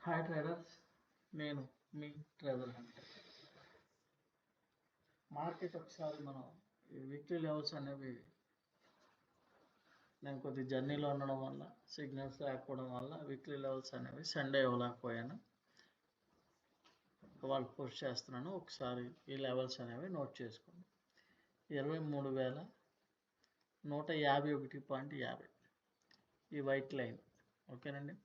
Hi traders, నేను మీ trader Hunter. Market ఒకసారి మనం ఈ వీక్లీ లెవెల్స్ అనేవి నేను కొద్ది జర్నీలో ఉండడం వల్ల సిగ్నల్స్ లేకపోవడం వల్ల వీక్లీ లెవెల్స్ అనేవి సండే ఇవ్వలేకపోయాను. వాళ్ళు పోస్ట్ చేస్తున్నాను, ఒకసారి ఈ లెవెల్స్ అనేవి నోట్ చేసుకోండి. 23,151.50 ఈ వైట్ లైన్, ఓకేనండి.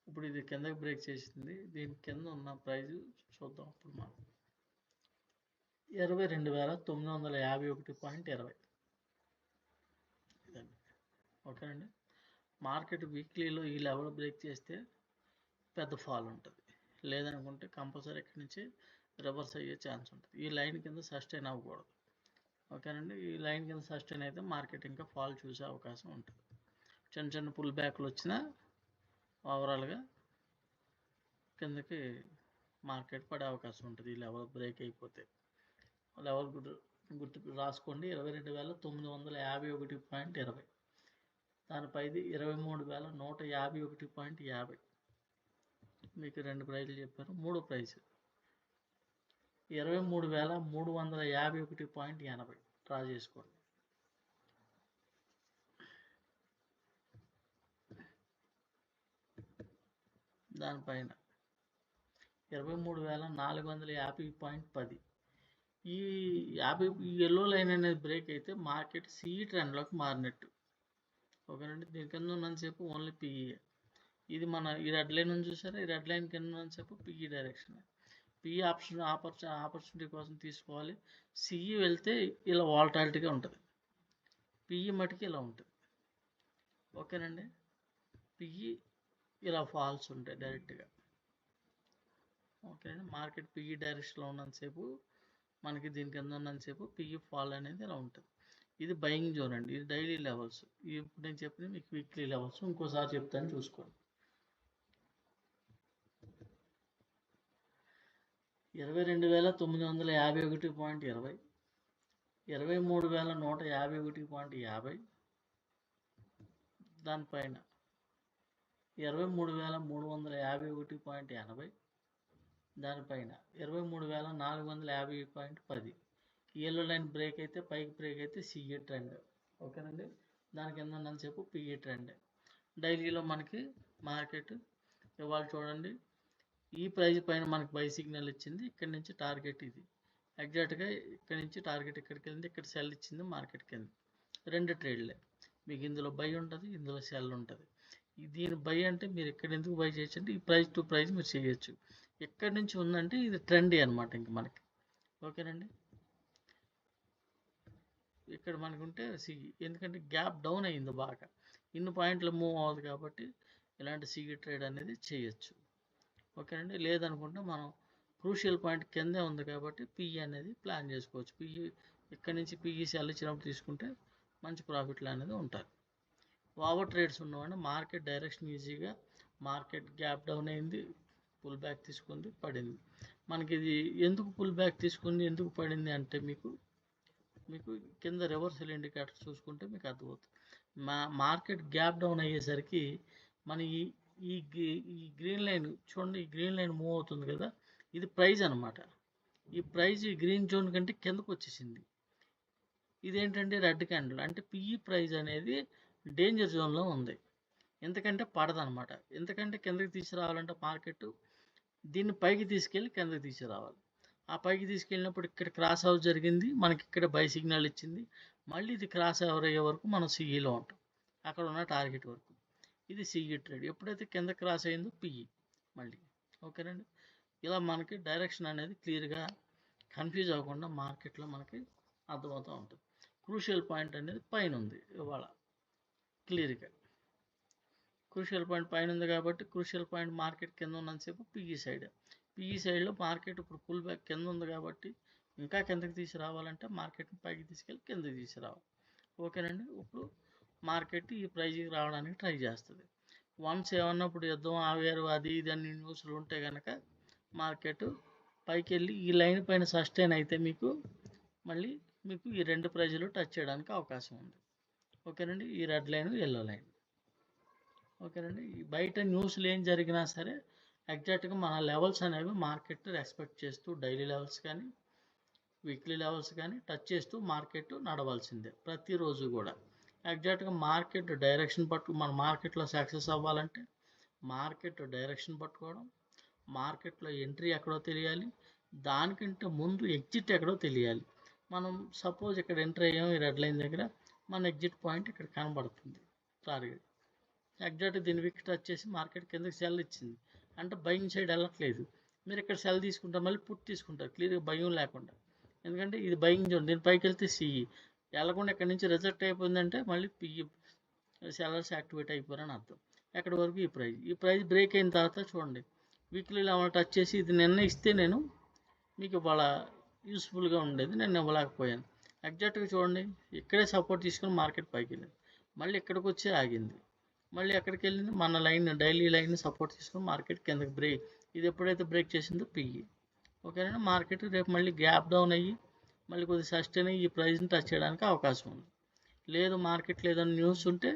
ఇప్పుడు ఇది కిందకి బ్రేక్ చేసింది, దీని కింద ఉన్న ప్రైజ్ చూద్దాం. ఇప్పుడు మనం 22,951.20 ఇదండి, ఓకేనండి. మార్కెట్ వీక్లీలో ఈ లెవెల్ బ్రేక్ చేస్తే పెద్ద ఫాల్ ఉంటుంది, లేదనుకుంటే కంపల్సరీ ఇక్కడి నుంచి రివర్స్ అయ్యే ఛాన్స్ ఉంటుంది. ఈ లైన్ కింద సస్టైన్ అవ్వకూడదు, ఓకేనండి. ఈ లైన్ కింద సస్టైన్ అయితే మార్కెట్ ఇంకా ఫాల్ చూసే అవకాశం ఉంటుంది. చిన్న చిన్న పుల్ బ్యాక్లు వచ్చినా ఓవరాల్గా కిందకి మార్కెట్ పడే అవకాశం ఉంటుంది. ఈ లెవెల్ బ్రేక్ అయిపోతే లెవెల్ గుర్తు రాసుకోండి. 22,951.20. దానిపైది 23,151.50. మీకు రెండు ప్రైజులు చెప్పారు. మూడో ప్రైజ్ 23,351.80 డ్రా చేసుకోండి. దానిపైన 23,450.10. ఈ ఎల్లో లైన్ అనేది బ్రేక్ అయితే మార్కెట్ సిఈ ట్రెండ్లోకి మారినట్టు, ఓకేనండి. దీని కింద ఉన్నంతసేపు ఓన్లీ పిఈఏ. ఇది మన ఈ రెడ్ లైన్ ఉంది చూసారా, ఈ రెడ్ లైన్ కింద ఉన్నంతసేపు పిఈ డైరెక్షన్. పిఈ ఆపర్చునిటీ కోసం తీసుకోవాలి. సిఈ వెళ్తే ఇలా వాలటాలిటీగా ఉంటుంది, పిఈ మటుకి ఇలా ఉంటుంది, ఓకేనండి. పిఈ ఇలా ఫాల్స్ ఉంటాయి డైరెక్ట్గా, ఓకేనండి. మార్కెట్ పిఈ డైరెక్షన్లో ఉన్నంతసేపు మనకి దీని కింద ఉన్నంతసేపు పిఈ ఫాల్ అనేది ఇలా ఉంటుంది. ఇది బయింగ్ జోన్ అండి, ఇది డైలీ లెవెల్స్. ఇప్పుడు నేను చెప్పింది మీకు వీక్లీ లెవెల్స్. ఇంకోసారి చెప్తాను, చూసుకోండి. 22,951.20, 23,151.50. దానిపైన 23,351.80. దానిపైన 23,450.10. ఎల్లో లైన్ బ్రేక్ అయితే, పైకి బ్రేక్ అయితే సిఏ ట్రెండ్, ఓకేనండి. దాని కింద ఉన్నంతసేపు పిఏ ట్రెండ్. డైలీలో మనకి మార్కెట్ ఇవాళ చూడండి, ఈ ప్రైజ్ పైన మనకి బై సిగ్నల్ ఇచ్చింది. ఇక్కడ నుంచి టార్గెట్ ఇది ఎగ్జాక్ట్గా, ఇక్కడ నుంచి టార్గెట్ ఇక్కడికి వెళ్ళింది, ఇక్కడ సెల్ ఇచ్చింది మార్కెట్ కింద. రెండు ట్రేడ్లే, మీకు ఇందులో బై ఉంటుంది, ఇందులో సెల్ ఉంటుంది. దీని బై అంటే మీరు ఇక్కడ ఎందుకు బై చేయొచ్చు అంటే ఈ ప్రైస్ టు ప్రైస్ మీరు చేయొచ్చు. ఎక్కడి నుంచి ఉందంటే ఇది ట్రెండీ అనమాట ఇంక మనకి, ఓకేనండి. ఇక్కడ మనకు ఉంటే సిగి, ఎందుకంటే గ్యాప్ డౌన్ అయింది బాగా, ఇన్ని పాయింట్లు మూవ్ అవ్వదు కాబట్టి ఇలాంటి సిగి ట్రేడ్ అనేది చేయొచ్చు, ఓకేనండి. లేదనుకుంటే మనం క్రూషియల్ పాయింట్ కిందే ఉంది కాబట్టి పిఈ అనేది ప్లాన్ చేసుకోవచ్చు. పిఈ ఇక్కడి నుంచి పిఈ సెల్ ఇచ్చినప్పుడు తీసుకుంటే మంచి ప్రాఫిట్లు అనేది ఉంటాయి. ఓవర్ ట్రేడ్స్ ఉన్నవాడిని మార్కెట్ డైరెక్షన్ ఈజీగా, మార్కెట్ గ్యాప్ డౌన్ అయింది, పుల్ బ్యాక్ తీసుకుంది, పడింది. మనకి ఇది ఎందుకు పుల్ బ్యాక్ తీసుకుంది, ఎందుకు పడింది అంటే మీకు కింద రివర్సల్ ఇండికేటర్ చూసుకుంటే మీకు అర్థమవుతుంది. మార్కెట్ గ్యాప్ డౌన్ అయ్యేసరికి మన ఈ గ్రీన్ లైన్ చూడండి, ఈ గ్రీన్ లైన్ మూవ్ అవుతుంది కదా, ఇది ప్రైజ్ అనమాట. ఈ ప్రైజ్ ఈ గ్రీన్ జోన్ కంటే కిందకు వచ్చేసింది. ఇదేంటంటే రెడ్ క్యాండిల్, అంటే పిఈ ప్రైజ్ అనేది డేంజర్ జోన్లో ఉంది, ఎందుకంటే పడదనమాట. ఎందుకంటే కిందకి తీసుకురావాలంటే మార్కెట్ దీన్ని పైకి తీసుకెళ్ళి కిందకి తీసుకురావాలి. ఆ పైకి తీసుకెళ్ళినప్పుడు ఇక్కడ క్రాస్ అవుట్ జరిగింది, మనకి ఇక్కడ బై సిగ్నల్ ఇచ్చింది. మళ్ళీ ఇది క్రాస్ ఓవర్ అయ్యే వరకు మనం సిఈలో ఉంటాం, అక్కడ ఉన్న టార్గెట్ వరకు. ఇది సిఈ ట్రేడ్. ఎప్పుడైతే కింద క్రాస్ అయిందో పిఈ మళ్ళీ, ఓకేనండి. ఇలా మనకి డైరెక్షన్ అనేది క్లియర్గా కన్ఫ్యూజ్ అవ్వకుండా మార్కెట్లో మనకి అర్థమవుతూ ఉంటుంది. క్రూషియల్ పాయింట్ అనేది పైన ఉంది ఇవాళ క్లియర్గా. క్రూషియల్ పాయింట్ పైన ఉంది కాబట్టి క్రూషియల్ పాయింట్ మార్కెట్ కింద ఉన్నంతసేపు పిఈ సైడ్లో మార్కెట్ ఇప్పుడు పుల్ బ్యాక్ కింద ఉంది కాబట్టి ఇంకా కిందకి తీసుకురావాలంటే మార్కెట్ని పైకి తీసుకెళ్ళి కిందకి తీసుకురావాలి, ఓకేనండి. ఇప్పుడు మార్కెట్ ఈ ప్రైజ్కి రావడానికి ట్రై చేస్తుంది. వన్స్ ఏమన్నప్పుడు యుద్ధం ఆవేరు అది ఇది అన్ని న్యూస్లు ఉంటే కనుక మార్కెట్ పైకి వెళ్ళి ఈ లైన్ పైన సస్టైన్ అయితే మీకు మళ్ళీ ఈ రెండు ప్రైజులు టచ్ చేయడానికి అవకాశం ఉంది, ఓకేనండి. ఈ రెడ్ లైన్, ఎల్లో లైన్, ఓకేనండి. బయట న్యూస్లు ఏం జరిగినా సరే ఎగ్జాక్ట్గా మన లెవెల్స్ అనేవి మార్కెట్ రెస్పెక్ట్ చేస్తూ డైలీ లెవెల్స్ కానీ వీక్లీ లెవెల్స్ కానీ టచ్ చేస్తూ మార్కెట్ నడవాల్సిందే ప్రతిరోజు కూడా. ఎగ్జాక్ట్గా మార్కెట్ డైరెక్షన్ మన మార్కెట్లో సక్సెస్ అవ్వాలంటే మార్కెట్ డైరెక్షన్ పట్టుకోవడం, మార్కెట్లో ఎంట్రీ ఎక్కడో తెలియాలి, దానికంటే ముందు ఎగ్జిట్ ఎక్కడో తెలియాలి. మనం సపోజ్ ఇక్కడ ఎంట్రీ అయ్యాం ఈ రెడ్ లైన్ దగ్గర, మన ఎగ్జిట్ పాయింట్ ఇక్కడ కనబడుతుంది టార్గెట్. ఎగ్జాక్ట్ దీని విక్ టచ్ చేసి మార్కెట్ కిందకి సెల్ ఇచ్చింది అంటే బయింగ్ సైడ్ వెళ్ళట్లేదు. మీరు ఇక్కడ సెల్ తీసుకుంటారు, మళ్ళీ పుట్ తీసుకుంటారు క్లియర్గా భయం లేకుండా. ఎందుకంటే ఇది బయింగ్ జోన్, దీని పైకి వెళ్తే సిఈ వెళ్ళకుండా ఇక్కడ నుంచి రిజెక్ట్ అయిపోయిందంటే మళ్ళీ పిఈ సెల్లర్స్ యాక్టివేట్ అయిపోయారని అర్థం. ఎక్కడి వరకు ఈ ప్రైజ్ బ్రేక్ అయిన తర్వాత చూడండి వీక్లీ లెవెల్ టచ్ చేసి ఇది నిన్న ఇస్తే నేను మీకు ఇవాళ యూస్ఫుల్గా ఉండేది, నేను ఇవ్వలేకపోయాను. ఎగ్జాక్ట్గా చూడండి ఇక్కడే సపోర్ట్ తీసుకుని మార్కెట్ పైకి వెళ్ళింది, మళ్ళీ ఇక్కడికి వచ్చి ఆగింది, మళ్ళీ ఎక్కడికి వెళ్ళింది మన లైన్ డైలీ లైన్ సపోర్ట్ తీసుకుని మార్కెట్ కిందకి బ్రేక్, ఇది ఎప్పుడైతే బ్రేక్ చేసిందో పిఈ. ఓకేనా, మార్కెట్ రేపు మళ్ళీ గ్యాప్ డౌన్ అయ్యి మళ్ళీ కొద్దిగా సస్టైన్ అయ్యి ఈ ప్రైస్ని టచ్ చేయడానికి అవకాశం ఉంది. లేదు మార్కెట్ లేదని న్యూస్ ఉంటే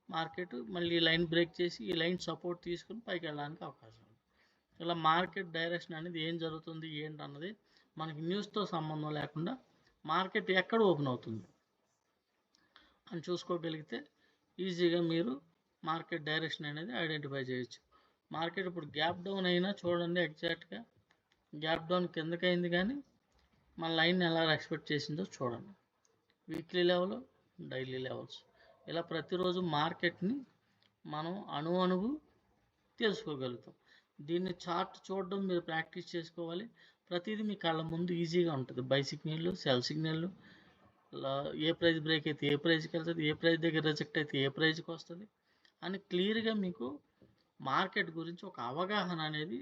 మార్కెట్ మళ్ళీ లైన్ బ్రేక్ చేసి ఈ లైన్ సపోర్ట్ తీసుకుని పైకి వెళ్ళడానికి అవకాశం ఉంది. ఇలా మార్కెట్ డైరెక్షన్ అనేది ఏం జరుగుతుంది ఏంటన్నది మనకి న్యూస్తో సంబంధం లేకుండా మార్కెట్ ఎక్కడ ఓపెన్ అవుతుంది అని చూసుకోగలిగితే ఈజీగా మీరు మార్కెట్ డైరెక్షన్ అనేది ఐడెంటిఫై చేయొచ్చు. మార్కెట్ ఇప్పుడు గ్యాప్ డౌన్ అయినా చూడండి ఎగ్జాక్ట్గా గ్యాప్ డౌన్ కిందకైంది కానీ మన లైన్ ఎలా ఎక్స్పెక్ట్ చేసిందో చూడండి. వీక్లీ లెవెల్, డైలీ లెవెల్స్, ఇలా ప్రతిరోజు మార్కెట్ని మనం అణువు తెలుసుకోగలుగుతాం. దీన్ని చార్ట్ చూడడం మీరు ప్రాక్టీస్ చేసుకోవాలి. ప్రతిదీ మీ కళ్ళ ముందు ఈజీగా ఉంటుంది. By signal, cell signal, A price break అయితే ఏ ప్రైస్కి వెళ్తుంది, ఏ ప్రైస్ దగ్గర రిజెక్ట్ అయితే ఏ ప్రైస్కి వస్తుంది అని క్లియర్గా మీకు మార్కెట్ గురించి ఒక అవగాహన అనేది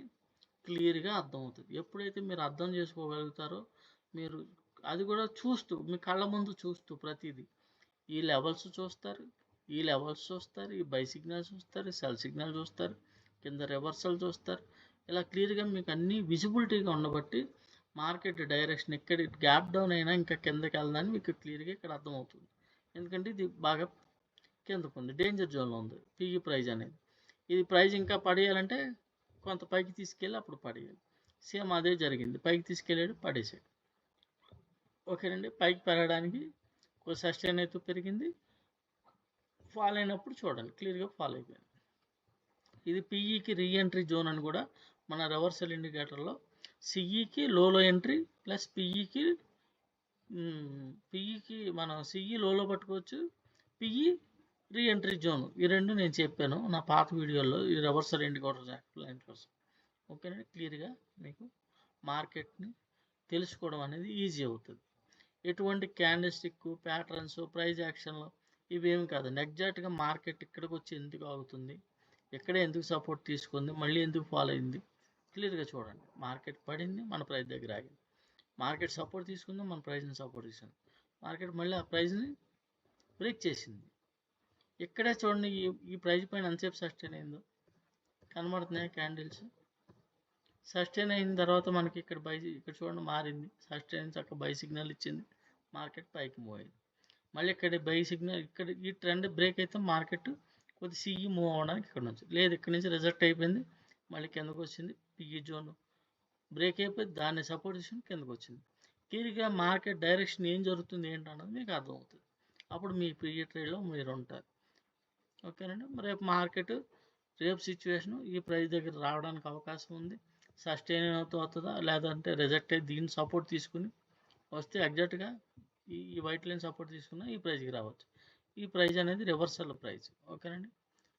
క్లియర్గా అర్థమవుతుంది. ఎప్పుడైతే మీరు అర్థం చేసుకోగలుగుతారో మీరు అది కూడా చూస్తూ మీ కళ్ళ ముందు చూస్తూ ప్రతిదీ ఈ లెవెల్స్ చూస్తారు, ఈ లెవెల్స్ చూస్తారు, ఈ బై సిగ్నల్ చూస్తారు, సెల్ సిగ్నల్ చూస్తారు, కింద రివర్సల్ చూస్తారు. ఇలా క్లియర్గా మీకు అన్నీ విజిబిలిటీగా ఉండబట్టి మార్కెట్ డైరెక్షన్ ఇక్కడ గ్యాప్ డౌన్ అయినా ఇంకా కిందకి వెళ్దాన్ని మీకు క్లియర్గా ఇక్కడ అర్థమవుతుంది. ఎందుకంటే ఇది బాగా కిందకు ఉంది, డేంజర్ జోన్లో ఉంది పిఈ ప్రైజ్ అనేది. ఇది ప్రైజ్ ఇంకా పడేయాలంటే కొంత పైకి తీసుకెళ్ళి అప్పుడు పడేయాలి. సేమ్ అదే జరిగింది, పైకి తీసుకెళ్ళాడు పడేసాడు. ఓకేనండి, పైకి పెరగడానికి కొంచెం సస్టైన్ అయితే పెరిగింది, ఫాల్ అయినప్పుడు చూడండి క్లియర్గా ఫాల్ అయిపోయింది. ఇది పిఈకి రీఎంట్రీ జోన్ అని కూడా మన రివర్సల్ ఇండికేటర్లో సిఈకి లోలో ఎంట్రీ ప్లస్ పిఈకి మనం సిఈ లోలో పట్టుకోవచ్చు, పిఈ రీఎంట్రీ జోన్, ఈ రెండు నేను చెప్పాను నా పాత వీడియోలో ఈ రివర్సల్ ఇండికేటర్ లైన్ కోసం. ఓకేనండి, క్లియర్గా మీకు మార్కెట్ని తెలుసుకోవడం అనేది ఈజీ అవుతుంది. ఎటువంటి క్యాండిల్స్టిక్ ప్యాటర్న్స్ ప్రైజ్ యాక్షన్లు ఇవేమి కాదండి. ఎగ్జాక్ట్గా మార్కెట్ ఇక్కడికి వచ్చి ఎందుకు ఆగుతుంది, ఎక్కడే ఎందుకు సపోర్ట్ తీసుకుంది, మళ్ళీ ఎందుకు ఫాలో అయింది క్లియర్గా చూడండి. మార్కెట్ పడింది, మన ప్రైస్ దగ్గర ఆగింది, మార్కెట్ సపోర్ట్ తీసుకుంది, మన ప్రైస్ని సపోర్ట్ తీసుకుంది, మార్కెట్ మళ్ళీ ఆ ప్రైస్ని బ్రేక్ చేసింది. ఇక్కడే చూడండి ఈ ప్రైస్ పైన ఎంతసేపు సస్టైన్ అయిందో కనబడుతున్నాయి క్యాండిల్స్. సస్టైన్ అయిన తర్వాత మనకి ఇక్కడ చూడండి మారింది, సస్టైన్ చక్కగా బై సిగ్నల్ ఇచ్చింది, మార్కెట్ పైకి మూవ్ అయింది. మళ్ళీ ఇక్కడ బై సిగ్నల్ ఇక్కడ ఈ ట్రెండ్ బ్రేక్ అయితే మార్కెట్ కొద్ది సిఈ మూవ్ అవ్వడానికి ఇక్కడ నుంచి లేదు, ఇక్కడ నుంచి రిజెక్ట్ అయిపోయింది, మళ్ళీ కిందకు వచ్చింది, పిఈ జోన్ బ్రేక్ అయిపోయి దాన్ని సపోర్ట్ చేసుకుని కిందకు వచ్చింది. క్లియర్గా మార్కెట్ డైరెక్షన్ ఏం జరుగుతుంది ఏంటన్నది మీకు అర్థమవుతుంది. అప్పుడు మీ పిఈ ట్రేడ్లో మీరు ఉంటారు. ఓకేనండి, రేపు సిచ్యువేషన్ ఈ ప్రైస్ దగ్గర రావడానికి అవకాశం ఉంది. సస్టైన్ అవుతుందా లేదంటే రిజెక్ట్ అయ్యి దీన్ని సపోర్ట్ తీసుకుని వస్తే ఎగ్జాక్ట్గా ఈ వైట్ లైన్ సపోర్ట్ తీసుకున్నా ఈ ప్రైస్కి రావచ్చు. ఈ ప్రైస్ అనేది రివర్సల్ ప్రైస్. ఓకేనండి,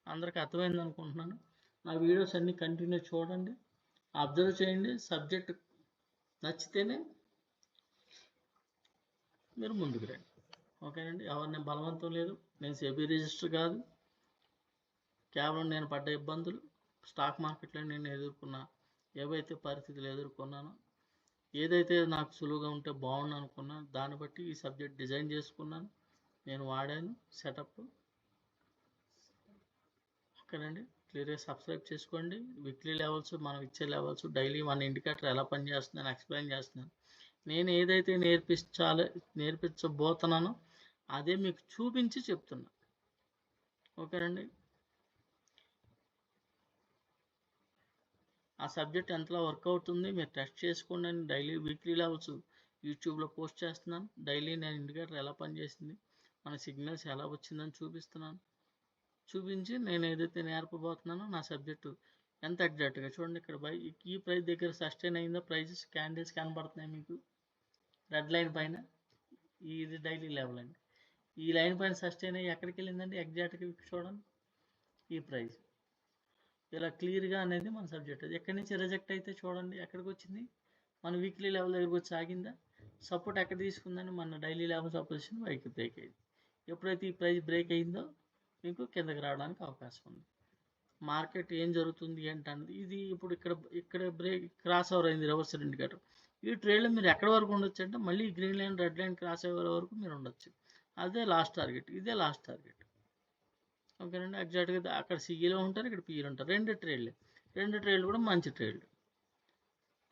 అందరికీ అర్థమైంది అనుకుంటున్నాను. నా వీడియోస్ అన్నీ కంటిన్యూ చూడండి, అబ్జర్వ్ చేయండి, సబ్జెక్ట్ నచ్చితేనే మీరు ముందుకు రండి. ఓకేనండి, ఎవరిని బలవంతం లేదు, నేను సెబీ రిజిస్టర్ కాదు, కేవలం నేను పడ్డ ఇబ్బందులు స్టాక్ మార్కెట్లో నేను ఎదుర్కొన్న ఏవైతే పరిస్థితులు ఎదుర్కొన్నానో ఏదైతే నాకు సులువుగా ఉంటే బాగుండు అనుకున్నాను దాన్ని బట్టి ఈ సబ్జెక్ట్ డిజైన్ చేసుకున్నాను, నేను వాడాను సెటప్. ఓకేనండి, క్లియర్గా సబ్స్క్రైబ్ చేసుకోండి. వీక్లీ లెవెల్స్ మనం ఇచ్చే లెవెల్స్ డైలీ మన ఇండికేటర్ ఎలా పనిచేస్తుందని ఎక్స్ప్లెయిన్ చేస్తున్నాను. నేను ఏదైతే నేర్పించబోతున్నానో అదే మీకు చూపించి చెప్తున్నా. ఓకేనండి, ఆ సబ్జెక్ట్ ఎంతలా వర్క్ అవుతుంది మీరు టెస్ట్ చేసుకోండి అని డైలీ వీక్లీ లెవెల్స్ యూట్యూబ్లో పోస్ట్ చేస్తున్నాను. డైలీ నేను ఇండికేటర్ ఎలా పనిచేసింది, మన సిగ్నల్స్ ఎలా వచ్చిందని చూపిస్తున్నాను. చూపించి నేను ఏదైతే నేర్పబోతున్నానో నా సబ్జెక్టు ఎంత ఎగ్జాక్ట్గా చూడండి. ఇక్కడ ఈ ప్రైస్ దగ్గర సస్టైన్ అయిందో ప్రైజెస్ క్యాండిల్స్ కనబడుతున్నాయి మీకు రెడ్ లైన్ పైన. ఇది డైలీ లెవెల్ అండి. ఈ లైన్ పైన సస్టైన్ అయ్యి ఎక్కడికి వెళ్ళిందండి ఎగ్జాక్ట్గా చూడండి. ఈ ప్రైస్ ఇలా క్లియర్గా అనేది మన సబ్జెక్ట్. అది ఎక్కడి నుంచి రిజెక్ట్ అయితే చూడండి ఎక్కడికి వచ్చింది, మన వీక్లీ లెవెల్ దగ్గరికి వచ్చి ఆగిందా, సపోర్ట్ ఎక్కడ తీసుకుందని మన డైలీ లెవెల్ సపోజిషన్ పైకి బ్రేక్ అయింది. ఎప్పుడైతే ఈ ప్రైస్ బ్రేక్ అయిందో మీకు కిందకి రావడానికి అవకాశం ఉంది. మార్కెట్ ఏం జరుగుతుంది ఏంటన్నది ఇది ఇప్పుడు ఇక్కడ బ్రేక్ క్రాస్ ఓవర్ అయింది రివర్స్ ఇండికేటర్. ఈ ట్రేడ్లో మీరు ఎక్కడి వరకు ఉండొచ్చు అంటే మళ్ళీ green line red line cross over వరకు మీరు ఉండొచ్చు. అదే లాస్ట్ టార్గెట్, ఇదే లాస్ట్ టార్గెట్. ఓకేనండి. ఎగ్జాక్ట్గా అక్కడ సిఈలో ఉంటారు, ఇక్కడ పిఈలో ఉంటారు. రెండు ట్రేడ్లు కూడా మంచి ట్రేడ్లు.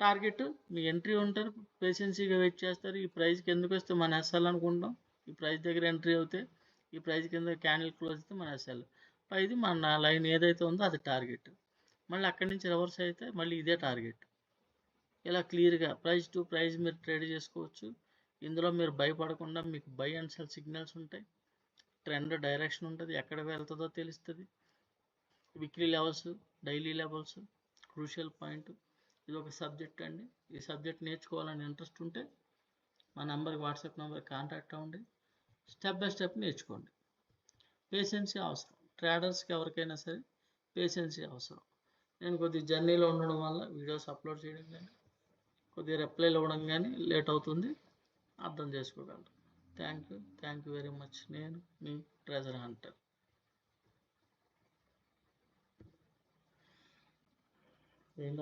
టార్గెట్ మీ ఎంట్రీ ఉంటారు, పేషెన్సీగా వెయిట్ చేస్తారు. ఈ ప్రైస్కి ఎందుకు వస్తే మనం ఎస్ఎల్ అనుకుంటాం. ఈ ప్రైస్ దగ్గర ఎంట్రీ అవుతే ఈ ప్రైస్ కింద క్యాండిల్ క్లోజ్ అయితే మన ఎస్ఎల్. ఇది మన లైన్ ఏదైతే ఉందో అది టార్గెట్. మళ్ళీ అక్కడి నుంచి రివర్స్ అయితే మళ్ళీ ఇదే టార్గెట్. ఇలా క్లియర్గా ప్రైస్ టు ప్రైస్ మీరు ట్రేడ్ చేసుకోవచ్చు. ఇందులో మీరు భయపడకుండా మీకు బై అండ్ సెల్ సిగ్నల్స్ ఉంటాయి, ట్రెండ్ డైరెక్షన్ ఉంటుంది, ఎక్కడికి వెళ్తుందో తెలుస్తుంది. Weekly levels, daily levels, crucial point. ఇది ఒక సబ్జెక్ట్ అండి. ఈ సబ్జెక్ట్ నేర్చుకోవాలని ఇంట్రెస్ట్ ఉంటే మా నెంబర్కి వాట్సాప్ నెంబర్కి కాంటాక్ట్ అవ్వండి. స్టెప్ బై స్టెప్ నేర్చుకోండి. పేషెన్సీ అవసరం, ట్రేడర్స్కి ఎవరికైనా సరే పేషెన్సీ అవసరం. నేను కొద్దిగా జర్నీలో ఉండడం వల్ల వీడియోస్ అప్లోడ్ చేయడం కానీ కొద్దిగా రిప్లైలు ఇవ్వడం కానీ లేట్ అవుతుంది, అర్థం చేసుకోగలరు. Thank you very much. నేను మీ ట్రెజర్ హంటర్.